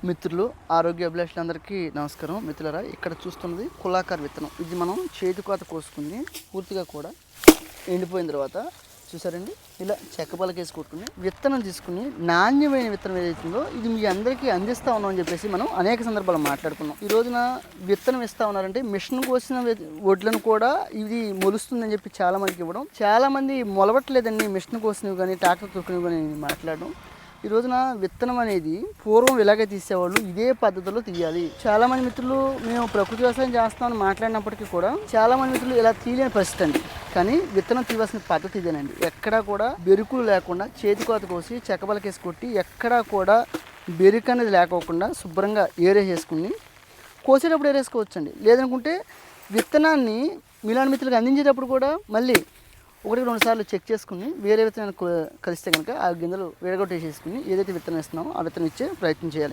మిత్రులు ఆరోగ్య అభిలాషులందరికీ నమస్కారం. మిత్రులారా, ఇక్కడ చూస్తున్నది కులాకార విత్తనం. ఇది మనం చేతి కోత కోసుకుని పూర్తిగా కూడా ఎండిపోయిన తర్వాత చూసారండి, ఇలా చెక్క పలకేసి కొట్టుకుని విత్తనం తీసుకుని నాణ్యమైన విత్తనం ఏదైతుందో ఇది మీ అందరికీ అందిస్తూ ఉన్నాం అని చెప్పేసి మనం అనేక సందర్భాలు మాట్లాడుకున్నాం. ఈ రోజున విత్తనం ఇస్తూ ఉన్నారంటే మిషన్ కోసిన వడ్లను కూడా ఇది మొలుస్తుందని చెప్పి చాలామందికి ఇవ్వడం, చాలామంది మొలవట్లేదండి మిషన్ కోసినవి కానీ ట్రాక్టర్ తొక్కినవి కానీ మాట్లాడడం. ఈ రోజున విత్తనం అనేది పూర్వం ఇలాగే తీసేవాళ్ళు, ఇదే పద్ధతిలో తీయాలి. చాలా మంది మిత్రులు మేము ప్రకృతి వ్యవసాయం చేస్తామని మాట్లాడినప్పటికీ కూడా చాలా మంది మిత్రులు ఇలా తీయలేని పరిస్థితి అండి. కానీ విత్తనం తీయవలసిన పద్ధతి ఇదేనండి. ఎక్కడా కూడా బెరుకులు లేకుండా చేతి కోత కోసి చెక్కబలకేసి కొట్టి ఎక్కడా కూడా బెరుకు అనేది లేకోకుండా శుభ్రంగా ఏరేసేసుకుని కోసేటప్పుడు ఏరేసుకోవచ్చండి. లేదనుకుంటే విత్తనాన్ని మీలాంటి మిత్రులకు అందించేటప్పుడు కూడా మళ్ళీ 1-2 సార్లు చెక్ చేసుకుని వేరే విత్తనాన్ని కలిస్తే కనుక ఆ గింజలు విడగొట్టేసేసుకుని ఏదైతే విత్తనం ఇస్తున్నామో ఆ విత్తనం ఇచ్చే ప్రయత్నం చేయాలి.